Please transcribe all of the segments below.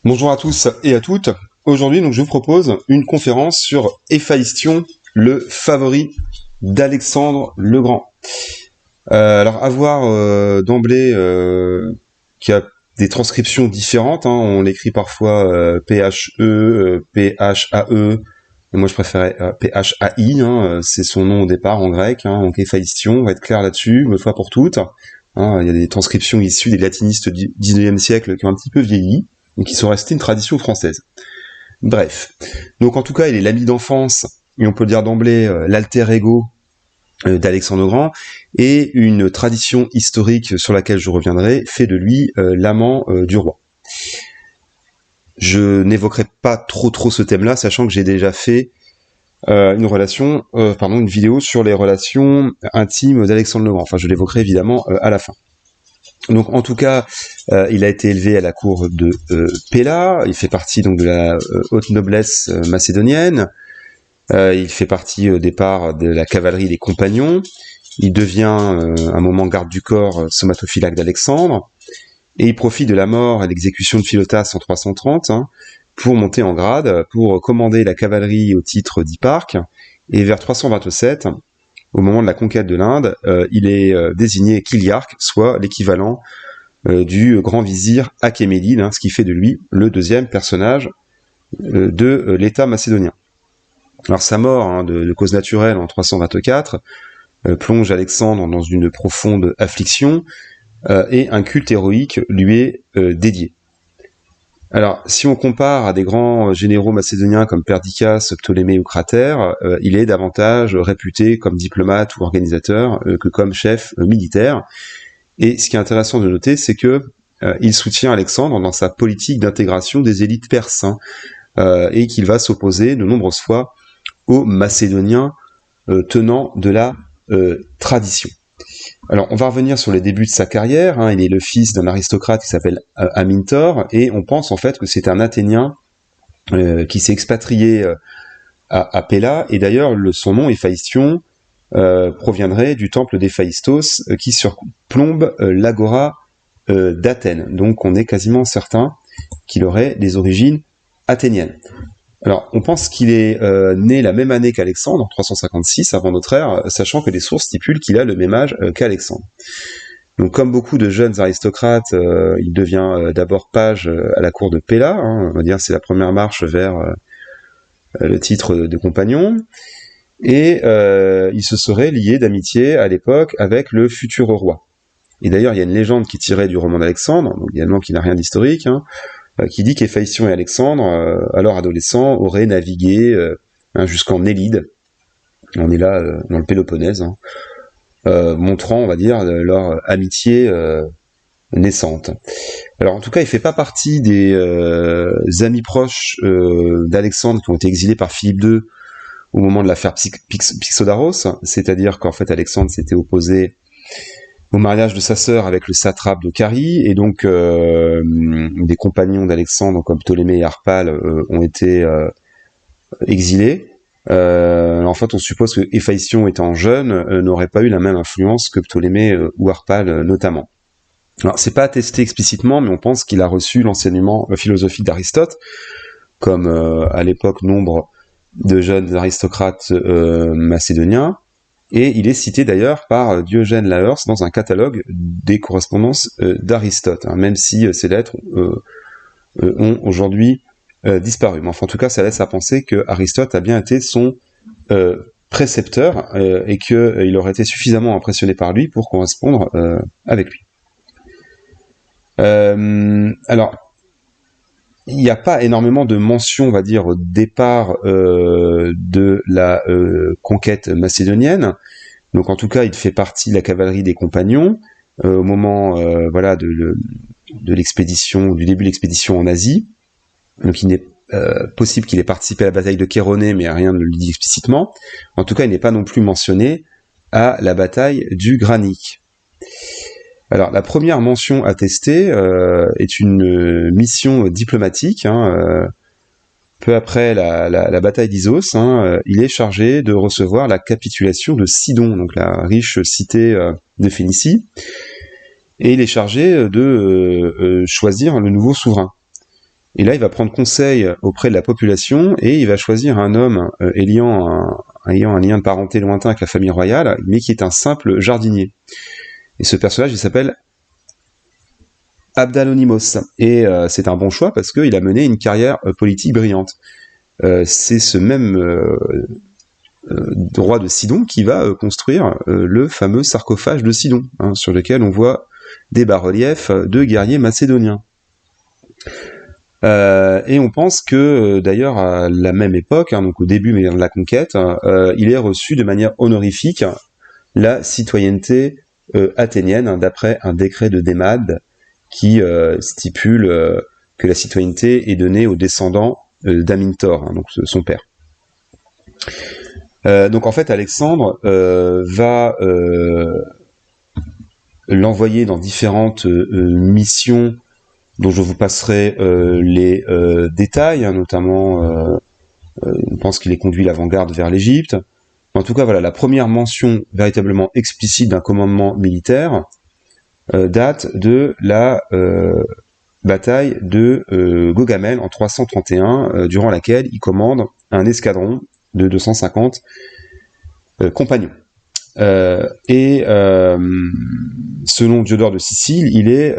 Bonjour à tous et à toutes. Aujourd'hui, je vous propose une conférence sur Héphaïstion, le favori d'Alexandre le Grand. Alors, à voir d'emblée qu'il y a des transcriptions différentes. On l'écrit parfois P-H-E, P-H-A-E. Et moi, je préférais P-H-A-I. C'est son nom au départ en grec. Donc, Héphaïstion, on va être clair là-dessus, une fois pour toutes. Il y a des transcriptions issues des latinistes du 19e siècle qui ont un petit peu vieilli et qui sont restées une tradition française. Bref. Donc en tout cas, il est l'ami d'enfance, et on peut le dire d'emblée, l'alter ego d'Alexandre le Grand, et une tradition historique sur laquelle je reviendrai fait de lui l'amant du roi. Je n'évoquerai pas trop ce thème-là, sachant que j'ai déjà fait une vidéo sur les relations intimes d'Alexandre le Grand. Enfin, je l'évoquerai évidemment à la fin. Donc en tout cas, il a été élevé à la cour de Péla, il fait partie donc de la haute noblesse macédonienne, il fait partie au départ de la cavalerie des compagnons, il devient un moment garde du corps somatophylaque d'Alexandre, et il profite de la mort et l'exécution de Philotas en 330 pour monter en grade, pour commander la cavalerie au titre d'hipparque, et vers 327, au moment de la conquête de l'Inde, il est désigné Kiliarque, soit l'équivalent du grand vizir Achéménide, ce qui fait de lui le deuxième personnage de l'État macédonien. Alors sa mort de cause naturelle en 324 plonge Alexandre dans une profonde affliction et un culte héroïque lui est dédié. Alors, si on compare à des grands généraux macédoniens comme Perdiccas, Ptolémée ou Cratère, il est davantage réputé comme diplomate ou organisateur que comme chef militaire. Et ce qui est intéressant de noter, c'est que il soutient Alexandre dans sa politique d'intégration des élites perses, et qu'il va s'opposer de nombreuses fois aux Macédoniens tenants de la tradition. Alors, on va revenir sur les débuts de sa carrière. Il est le fils d'un aristocrate qui s'appelle Amintor, et on pense en fait que c'est un Athénien qui s'est expatrié à Péla, et d'ailleurs son nom Héphaïstion proviendrait du temple d'Héphaïstos qui surplombe l'agora d'Athènes. Donc on est quasiment certain qu'il aurait des origines athéniennes. Alors, on pense qu'il est né la même année qu'Alexandre, en 356 avant notre ère, sachant que les sources stipulent qu'il a le même âge qu'Alexandre. Donc, comme beaucoup de jeunes aristocrates, il devient d'abord page à la cour de Péla, on va dire c'est la première marche vers le titre de compagnon, et il se serait lié d'amitié à l'époque avec le futur roi. Et d'ailleurs, il y a une légende qui est tirée du roman d'Alexandre, donc également qui n'a rien d'historique, qui dit qu'Héphaïstion et Alexandre, alors adolescents, auraient navigué jusqu'en Élide. On est là dans le Péloponnèse, montrant, on va dire, leur amitié naissante. Alors en tout cas, il fait pas partie des amis proches d'Alexandre qui ont été exilés par Philippe II au moment de l'affaire Pixodaros, c'est-à-dire qu'en fait Alexandre s'était opposé au mariage de sa sœur avec le satrape de Carie, et donc des compagnons d'Alexandre comme Ptolémée et Harpale ont été exilés. En fait, on suppose que Héphaïstion, étant jeune, n'aurait pas eu la même influence que Ptolémée ou Harpale notamment. Alors, c'est pas attesté explicitement, mais on pense qu'il a reçu l'enseignement philosophique d'Aristote, comme à l'époque nombre de jeunes aristocrates macédoniens. Et il est cité d'ailleurs par Diogène Laërce dans un catalogue des correspondances d'Aristote, même si ces lettres ont aujourd'hui disparu. Mais enfin, en tout cas, ça laisse à penser que Aristote a bien été son précepteur et qu'il aurait été suffisamment impressionné par lui pour correspondre avec lui. Alors, il n'y a pas énormément de mentions, on va dire, au départ de la conquête macédonienne. Donc en tout cas, il fait partie de la cavalerie des compagnons au moment de l'expédition, du début de l'expédition en Asie. Donc il n'est possible qu'il ait participé à la bataille de Chéronée, mais rien ne le dit explicitement. En tout cas, il n'est pas non plus mentionné à la bataille du Granique. Alors, la première mention attestée est une mission diplomatique. Peu après la bataille d'Issos, il est chargé de recevoir la capitulation de Sidon, donc la riche cité de Phénicie, et il est chargé de choisir le nouveau souverain. Et là, il va prendre conseil auprès de la population et il va choisir un homme ayant un lien de parenté lointain avec la famille royale, mais qui est un simple jardinier. Et ce personnage, il s'appelle Abdalonymos. Et c'est un bon choix parce qu'il a mené une carrière politique brillante. C'est ce même roi de Sidon qui va construire le fameux sarcophage de Sidon, sur lequel on voit des bas-reliefs de guerriers macédoniens. Et on pense que d'ailleurs à la même époque, donc au début de la conquête, il est reçu de manière honorifique la citoyenneté athénienne, d'après un décret de Démade qui stipule que la citoyenneté est donnée aux descendants d'Amintor, donc son père. Donc en fait, Alexandre va l'envoyer dans différentes missions dont je vous passerai les détails, notamment on pense qu'il est conduit l'avant-garde vers l'Égypte. En tout cas, voilà, la première mention véritablement explicite d'un commandement militaire date de la bataille de Gaugamel en 331, durant laquelle il commande un escadron de 250 compagnons. Selon Diodore de Sicile, il est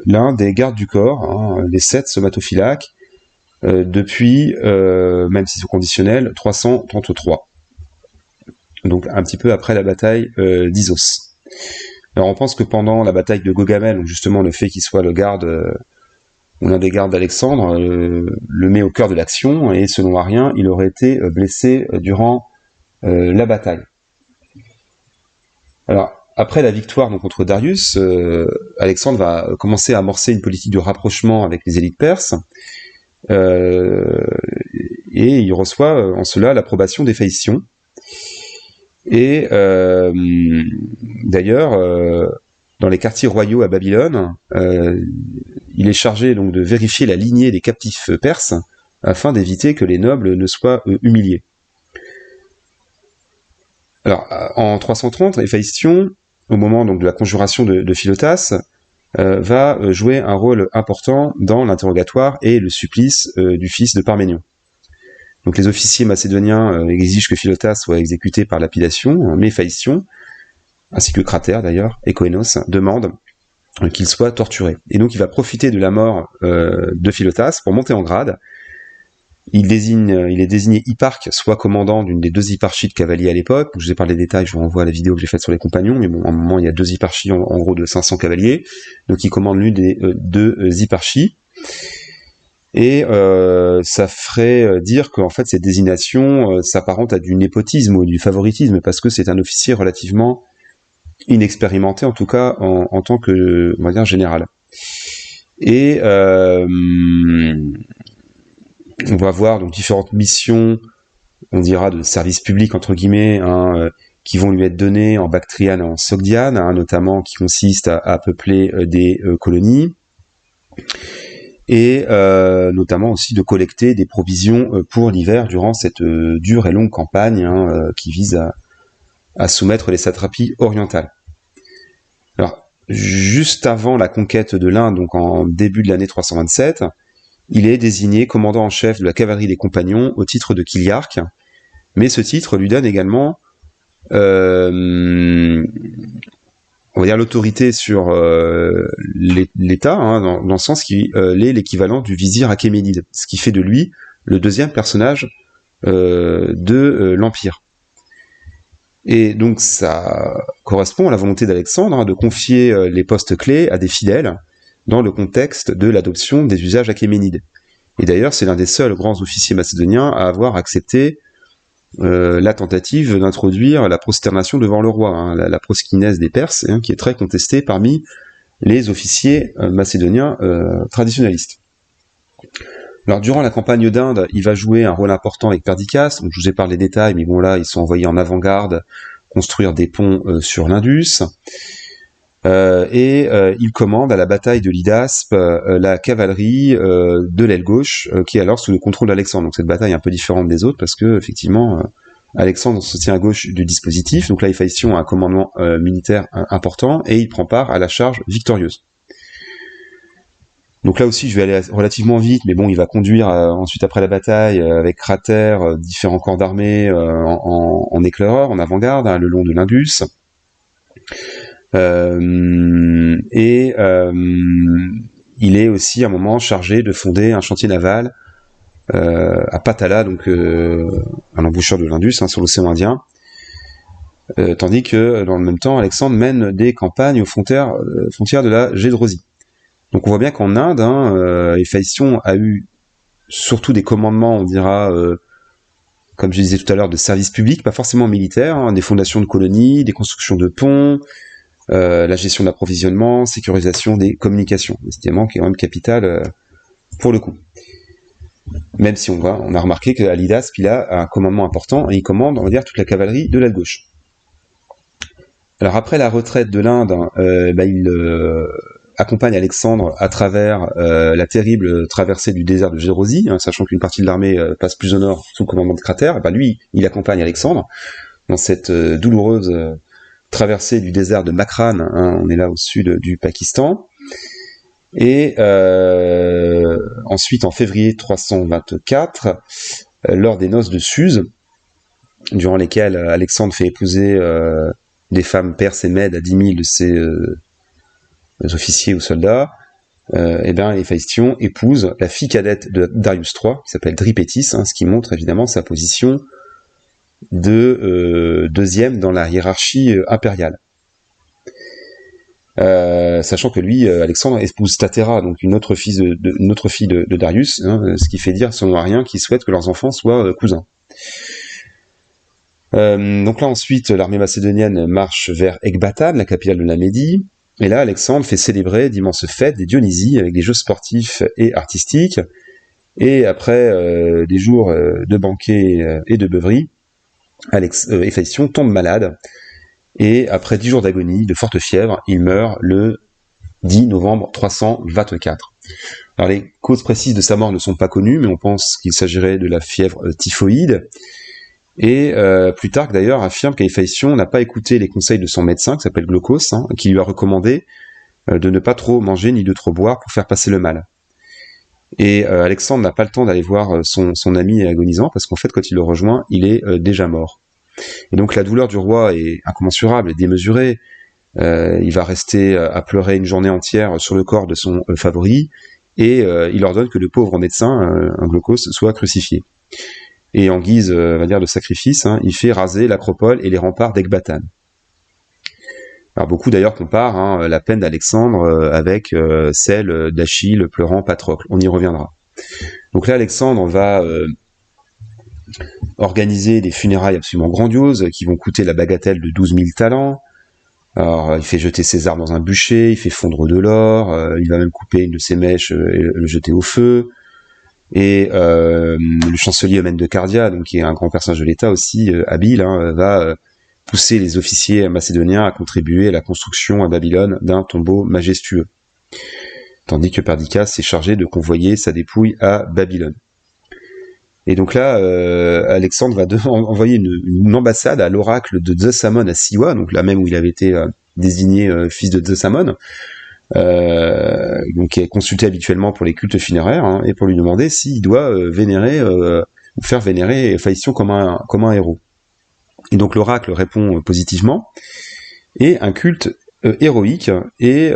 l'un des gardes du corps, les 7 somatophylactes, depuis, même si c'est conditionnel, 333. Donc un petit peu après la bataille d'Issos. Alors on pense que pendant la bataille de Gaugamel, donc justement le fait qu'il soit le garde, ou l'un des gardes d'Alexandre, le met au cœur de l'action, et selon Arrien, il aurait été blessé durant la bataille. Alors, après la victoire donc, contre Darius, Alexandre va commencer à amorcer une politique de rapprochement avec les élites perses, et il reçoit en cela l'approbation des Phaïciens. Et d'ailleurs, dans les quartiers royaux à Babylone, il est chargé donc de vérifier la lignée des captifs perses afin d'éviter que les nobles ne soient humiliés. Alors, en 330, Héphaïstion, au moment donc de la conjuration de Philotas, va jouer un rôle important dans l'interrogatoire et le supplice du fils de Parménion. Donc les officiers macédoniens exigent que Philotas soit exécuté par lapidation, mais Héphaïstion, ainsi que Cratère d'ailleurs, et Coénos, demandent qu'il soit torturé. Et donc il va profiter de la mort de Philotas pour monter en grade. Il est désigné hipparque, soit commandant d'une des 2 hipparchies de cavaliers à l'époque. Je vous ai parlé des détails, je vous renvoie à la vidéo que j'ai faite sur les compagnons, mais bon, à un moment, il y a 2 hipparchies en gros de 500 cavaliers. Donc il commande l'une des 2 hipparchies. Et ça ferait dire qu'en fait, cette désignation s'apparente à du népotisme ou du favoritisme, parce que c'est un officier relativement inexpérimenté, en tout cas en tant que, on va dire, général. Et on va voir donc différentes missions, on dira de service public entre guillemets, qui vont lui être données en Bactriane et en Sogdiane, notamment qui consistent à peupler des colonies, et notamment aussi de collecter des provisions pour l'hiver durant cette dure et longue campagne qui vise à soumettre les satrapies orientales. Alors, juste avant la conquête de l'Inde, donc en début de l'année 327, il est désigné commandant en chef de la cavalerie des compagnons au titre de Chiliarque, mais ce titre lui donne également, on va dire, l'autorité sur l'État, dans le sens qu'il est l'équivalent du vizir achéménide, ce qui fait de lui le 2e personnage de l'Empire. Et donc ça correspond à la volonté d'Alexandre de confier les postes clés à des fidèles, dans le contexte de l'adoption des usages achéménides. Et d'ailleurs, c'est l'un des seuls grands officiers macédoniens à avoir accepté la tentative d'introduire la prosternation devant le roi, la proskinèse des Perses, qui est très contestée parmi les officiers macédoniens traditionnalistes. Alors, durant la campagne d'Inde, il va jouer un rôle important avec Perdiccas, donc je vous ai parlé des détails, mais bon là, ils sont envoyés en avant-garde construire des ponts sur l'Indus. Il commande à la bataille de l'Hydaspe la cavalerie de l'aile gauche qui est alors sous le contrôle d'Alexandre. Donc cette bataille est un peu différente des autres parce que effectivement Alexandre se tient à gauche du dispositif. Donc là, Héphaïstion a un commandement militaire important et il prend part à la charge victorieuse. Donc là aussi, je vais aller relativement vite, mais bon, il va conduire ensuite après la bataille avec Cratère différents corps d'armée en éclaireur, en avant-garde, le long de l'Indus. Il est aussi à un moment chargé de fonder un chantier naval à Patala, donc à l'embouchure de l'Indus, sur l'océan Indien. Tandis que dans le même temps, Alexandre mène des campagnes aux frontières de la Gédrosie. Donc on voit bien qu'en Inde, Héphaïstion a eu surtout des commandements, on dira, comme je disais tout à l'heure, de services publics, pas forcément militaires, des fondations de colonies, des constructions de ponts, la gestion de l'approvisionnement, sécurisation des communications, décidément qui est quand même capital pour le coup. Même si on a remarqué qu'à l'IDASP, il a un commandement important et il commande, on va dire, toute la cavalerie de l'aile gauche. Alors après la retraite de l'Inde, il accompagne Alexandre à travers la terrible traversée du désert de Gédrosie, sachant qu'une partie de l'armée passe plus au nord sous le commandement de Cratère. Lui, il accompagne Alexandre dans cette douloureuse traversée du désert de Makran, on est là au sud du Pakistan. Et ensuite, en février 324, lors des noces de Suse, durant lesquelles Alexandre fait épouser des femmes perses et mèdes à 10 000 de ses officiers ou soldats, Héphaïstion épouse la fille cadette de Darius III, qui s'appelle Dripétis, ce qui montre évidemment sa position de deuxième dans la hiérarchie impériale. Sachant que lui, Alexandre épouse Statera, donc une autre fille de Darius, ce qui fait dire selon Arien qu'ils souhaitent que leurs enfants soient cousins. Donc là ensuite, l'armée macédonienne marche vers Ecbatane, la capitale de la Médie, et là Alexandre fait célébrer d'immenses fêtes, des Dionysies, avec des jeux sportifs et artistiques, et après des jours de banquets et de beuveries, Héphaïstion tombe malade, et après 10 jours d'agonie, de forte fièvre, il meurt le 10 novembre 324. Alors les causes précises de sa mort ne sont pas connues, mais on pense qu'il s'agirait de la fièvre typhoïde. Et Plutarque d'ailleurs affirme qu'Héphaïstion n'a pas écouté les conseils de son médecin, qui s'appelle Glaucos, qui lui a recommandé de ne pas trop manger ni de trop boire pour faire passer le mal. Et Alexandre n'a pas le temps d'aller voir son ami agonisant, parce qu'en fait quand il le rejoint, il est déjà mort. Et donc la douleur du roi est incommensurable et démesurée. Il va rester à pleurer une journée entière sur le corps de son favori, et il ordonne que le pauvre médecin, Glaucos, soit crucifié. Et en guise, on va dire, de sacrifice, il fait raser l'acropole et les remparts d'Ecbatane. Alors beaucoup d'ailleurs comparent la peine d'Alexandre avec celle d'Achille pleurant Patrocle. On y reviendra. Donc là, Alexandre va organiser des funérailles absolument grandioses qui vont coûter la bagatelle de 12 000 talents. Alors, il fait jeter ses armes dans un bûcher, il fait fondre de l'or, il va même couper une de ses mèches et le jeter au feu. Et le chancelier Eumène de Cardia, donc qui est un grand personnage de l'État aussi habile, va pousser les officiers macédoniens à contribuer à la construction à Babylone d'un tombeau majestueux, tandis que Perdiccas s'est chargé de convoyer sa dépouille à Babylone. Et donc là, Alexandre va envoyer une ambassade à l'oracle de Zeus-Ammon à Siwa, donc là même où il avait été désigné fils de Zeus-Ammon, donc qui est consulté habituellement pour les cultes funéraires, et pour lui demander s'il doit ou faire vénérer Héphaïstion comme un héros. Et donc l'oracle répond positivement, et un culte héroïque est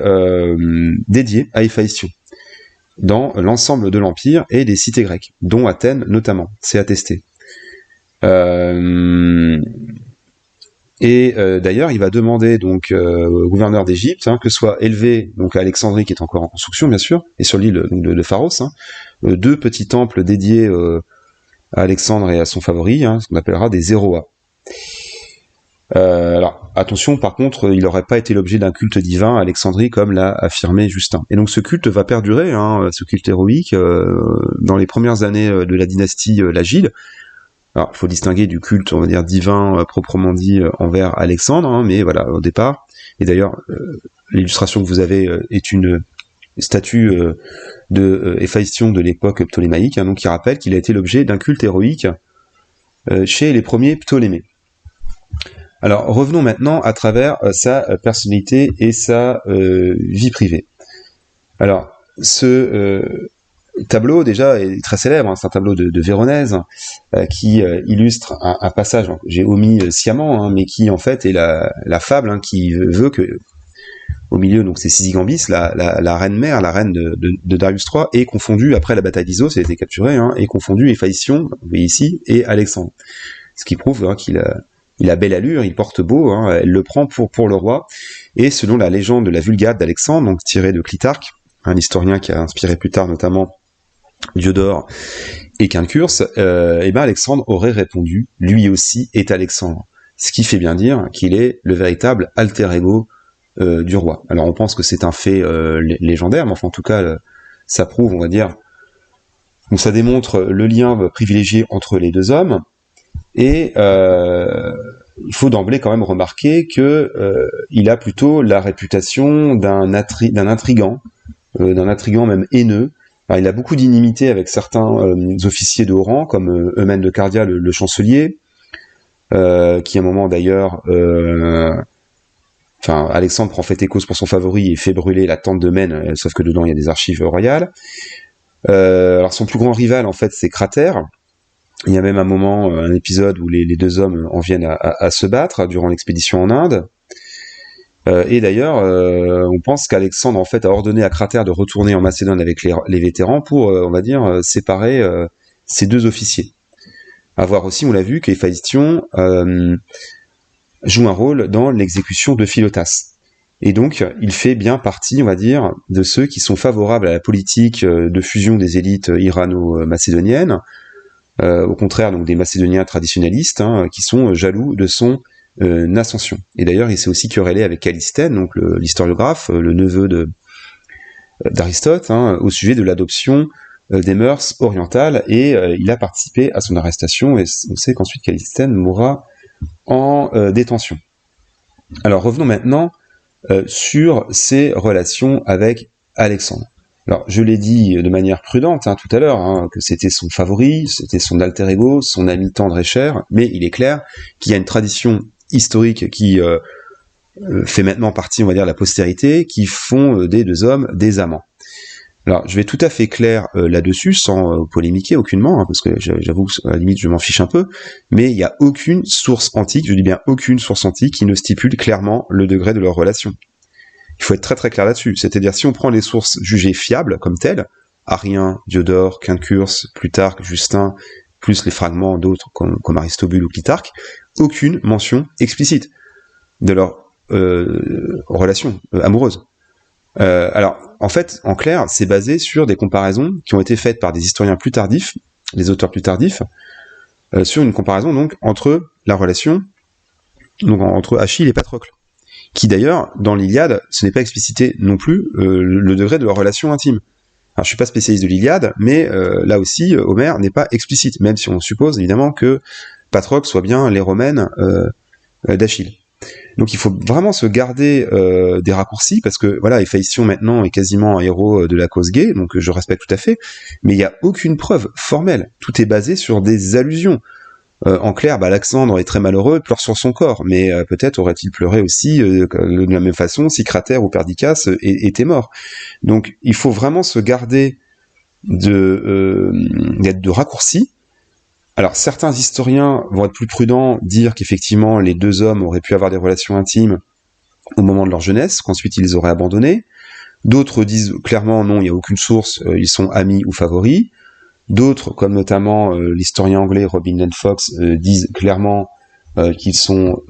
dédié à Héphaïstion dans l'ensemble de l'Empire et des cités grecques, dont Athènes notamment, c'est attesté. Et d'ailleurs, il va demander donc au gouverneur d'Égypte que soit élevé, donc à Alexandrie qui est encore en construction bien sûr, et sur l'île de Pharos, 2 petits temples dédiés à Alexandre et à son favori, ce qu'on appellera des Zéroas. Alors attention, par contre, il n'aurait pas été l'objet d'un culte divin à Alexandrie comme l'a affirmé Justin. Et donc ce culte va perdurer, ce culte héroïque, dans les premières années de la dynastie Lagide. Alors, il faut distinguer du culte, on va dire, divin, proprement dit, envers Alexandre, mais voilà, au départ. Et d'ailleurs, l'illustration que vous avez est une statue de Héphaïstion de l'époque ptolémaïque, donc qui rappelle qu'il a été l'objet d'un culte héroïque chez les premiers Ptolémées. Alors, revenons maintenant à travers sa personnalité et sa vie privée. Alors, ce tableau déjà est très célèbre, hein, c'est un tableau de Véronèse qui illustre un passage que j'ai omis sciemment, hein, mais qui en fait est la fable, hein, qui veut que au milieu, donc c'est Sysigambis, la reine mère, la reine de Darius III, est confondue, après la bataille d'Issos, elle a été capturée, hein, est confondue Héphaïstion, vous voyez ici, et Alexandre. Ce qui prouve, hein, qu'il a belle allure, il porte beau, hein, elle le prend pour le roi, et selon la légende de la Vulgate d'Alexandre, donc tirée de Clitarque, un historien qui a inspiré plus tard notamment Diodore et Quincurse, et ben Alexandre aurait répondu, lui aussi est Alexandre, ce qui fait bien dire qu'il est le véritable alter ego du roi. Alors on pense que c'est un fait légendaire, mais enfin en tout cas ça prouve, on va dire, ou ça démontre le lien privilégié entre les deux hommes, et il faut d'emblée quand même remarquer que il a plutôt la réputation d'un intrigant même haineux. Alors, il a beaucoup d'inimitié avec certains officiers de haut rang, comme Eumène de Cardia, le chancelier, qui à un moment d'ailleurs Alexandre prend fait Écos pour son favori et fait brûler la tente de Mène, sauf que dedans il y a des archives royales. Alors son plus grand rival en fait c'est Cratère. Il y a même un moment, un épisode où les deux hommes en viennent à se battre durant l'expédition en Inde. Et d'ailleurs, on pense qu'Alexandre en fait a ordonné à Cratère de retourner en Macédoine avec les vétérans pour, on va dire, séparer ces deux officiers. À voir aussi, on l'a vu, qu'Héphaïstion joue un rôle dans l'exécution de Philotas. Et donc, il fait bien partie, on va dire, de ceux qui sont favorables à la politique de fusion des élites irano-macédoniennes, au contraire donc des Macédoniens traditionnalistes, hein, qui sont jaloux de son ascension. Et d'ailleurs, il s'est aussi querellé avec Callisthène, donc l'historiographe, le neveu d'Aristote, hein, au sujet de l'adoption des mœurs orientales, et il a participé à son arrestation, et on sait qu'ensuite Callisthène mourra en détention. Alors revenons maintenant sur ses relations avec Alexandre. Alors je l'ai dit de manière prudente tout à l'heure, hein, que c'était son favori, c'était son alter ego, son ami tendre et cher, mais il est clair qu'il y a une tradition historique qui fait maintenant partie, on va dire, de la postérité, qui font des deux hommes des amants. Alors, je vais être tout à fait clair là-dessus, sans polémiquer aucunement, hein, parce que j'avoue que à la limite, je m'en fiche un peu, mais il n'y a aucune source antique, je dis bien aucune source antique, qui ne stipule clairement le degré de leur relation. Il faut être très très clair là-dessus, c'est-à-dire si on prend les sources jugées fiables comme telles, Arien, Diodore, Quincurse, Plutarque, Justin, plus les fragments d'autres comme Aristobule ou Clitarque, aucune mention explicite de leur relation amoureuse. Alors, en fait, en clair, c'est basé sur des comparaisons qui ont été faites par des historiens plus tardifs, des auteurs plus tardifs, sur une comparaison donc entre la relation, donc entre Achille et Patrocle, qui d'ailleurs, dans l'Iliade, ce n'est pas explicité non plus le degré de leur relation intime. Alors, je suis pas spécialiste de l'Iliade, mais là aussi, Homère n'est pas explicite, même si on suppose évidemment que Patrocle soit bien l'héromène d'Achille. Donc il faut vraiment se garder des raccourcis, parce que voilà, Héphaïstion maintenant est quasiment un héros de la cause gay, donc je respecte tout à fait, mais il n'y a aucune preuve formelle, tout est basé sur des allusions. En clair, Alexandre est très malheureux, pleure sur son corps, mais peut-être aurait-il pleuré aussi de la même façon si Cratère ou Perdiccas étaient morts. Donc il faut vraiment se garder de raccourcis. Alors certains historiens vont être plus prudents, dire qu'effectivement les deux hommes auraient pu avoir des relations intimes au moment de leur jeunesse, qu'ensuite ils auraient abandonné. D'autres disent clairement non, il n'y a aucune source, ils sont amis ou favoris. D'autres, comme notamment l'historien anglais Robin Lane Fox, disent clairement qu'ils sont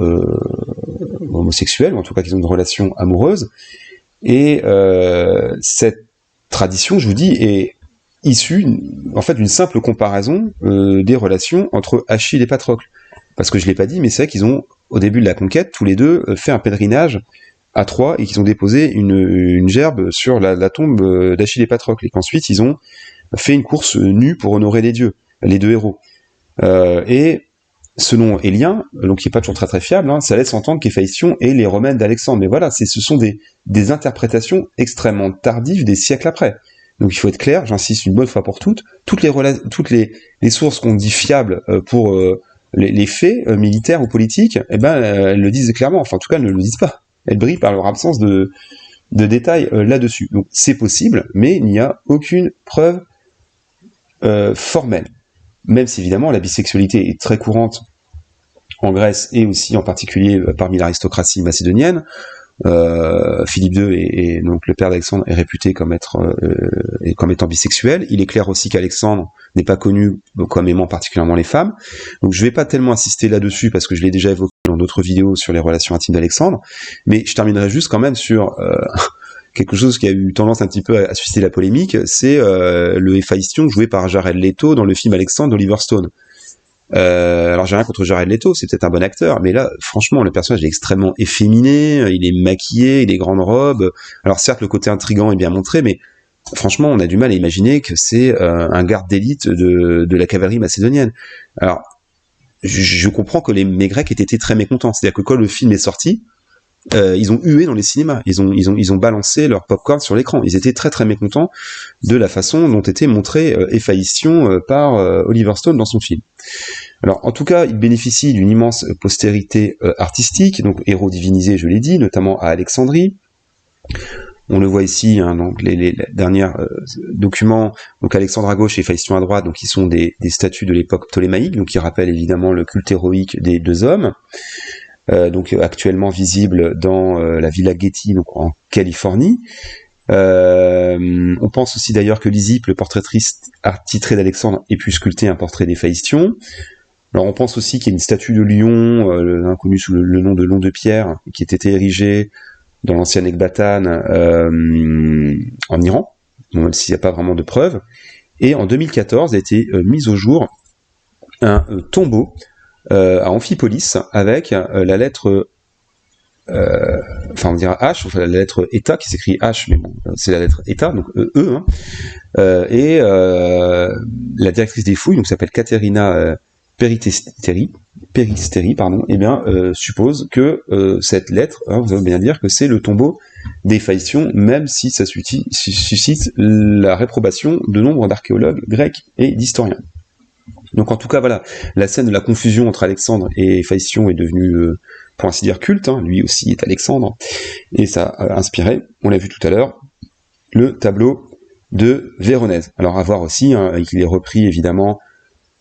homosexuels, ou en tout cas qu'ils ont une relation amoureuse. Et cette tradition, je vous dis, est issue en fait d'une simple comparaison des relations entre Achille et Patrocle. Parce que je l'ai pas dit, mais c'est vrai qu'ils ont, au début de la conquête, tous les deux fait un pèlerinage à Troie et qu'ils ont déposé une gerbe sur la tombe d'Achille et Patrocle, et qu'ensuite ils ont fait une course nue pour honorer les dieux, les deux héros. Et selon Élien, donc qui est pas toujours très très fiable, ça laisse entendre qu'Héphaïstion est les Romaines d'Alexandre. Mais voilà, ce sont des interprétations extrêmement tardives des siècles après. Donc il faut être clair, j'insiste une bonne fois pour toutes les sources qu'on dit fiables pour les faits militaires ou politiques, elles le disent clairement, enfin en tout cas elles ne le disent pas. Elles brillent par leur absence de de détails là-dessus. Donc c'est possible, mais il n'y a aucune preuve formelle. Même si évidemment la bisexualité est très courante en Grèce et aussi en particulier parmi l'aristocratie macédonienne. Philippe II et donc le père d'Alexandre est réputé comme étant bisexuel. Il est clair aussi qu'Alexandre n'est pas connu comme aimant particulièrement les femmes. Donc je vais pas tellement insister là-dessus parce que je l'ai déjà évoqué dans d'autres vidéos sur les relations intimes d'Alexandre, mais je terminerai juste quand même sur quelque chose qui a eu tendance un petit peu à susciter la polémique, c'est le Héphaïstion joué par Jared Leto dans le film Alexandre d'Oliver Stone. Alors j'ai rien contre Jared Leto, c'est peut-être un bon acteur, mais là, franchement, le personnage est extrêmement efféminé, il est maquillé, il est grande robe. Alors certes, le côté intriguant est bien montré, mais franchement, on a du mal à imaginer que c'est un garde d'élite de la cavalerie macédonienne. Alors, je comprends que les Grecs aient été très mécontents. C'est-à-dire que quand le film est sorti, ils ont hué dans les cinémas, ils ont balancé leur popcorn sur l'écran. Ils étaient très très mécontents de la façon dont était montré Héphaïstion par Oliver Stone dans son film. Alors en tout cas, il bénéficie d'une immense postérité artistique, donc héros divinisés, je l'ai dit, notamment à Alexandrie. On le voit ici, hein, donc les derniers documents, donc Alexandre à gauche et Héphaïstion à droite, donc qui sont des statues de l'époque ptolémaïque, donc qui rappellent évidemment le culte héroïque des deux hommes. Donc actuellement visible dans la Villa Getty, donc en Californie. On pense aussi d'ailleurs que Lysippe, le portraitiste attitré d'Alexandre, ait pu sculpter un portrait d'Héphaïstion. Alors on pense aussi qu'il y a une statue de lion, inconnue sous le nom de Lion de Pierre, qui ait été érigée dans l'ancienne Ecbatane en Iran, même s'il n'y a pas vraiment de preuves. Et en 2014 a été mis au jour un tombeau à Amphipolis avec la lettre on dira H, enfin la lettre Eta qui s'écrit H, mais bon, c'est la lettre Eta, donc E, hein, et la directrice des fouilles, donc s'appelle Caterina Peristeri, et bien suppose que cette lettre, hein, vous allez bien dire que c'est le tombeau d'Héphaïstion, même si ça suscite la réprobation de nombre d'archéologues grecs et d'historiens. Donc en tout cas, voilà, la scène de la confusion entre Alexandre et Héphaïstion est devenue, pour ainsi dire, culte, hein. Lui aussi est Alexandre, et ça a inspiré, on l'a vu tout à l'heure, le tableau de Véronèse. Alors à voir aussi, hein, qu'il est repris évidemment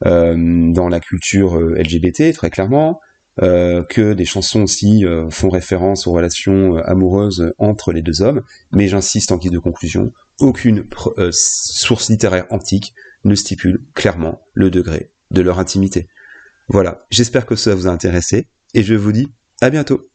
dans la culture LGBT, très clairement, que des chansons aussi font référence aux relations amoureuses entre les deux hommes, mais j'insiste en guise de conclusion, aucune source littéraire antique ne stipule clairement le degré de leur intimité. Voilà, j'espère que ça vous a intéressé, et je vous dis à bientôt.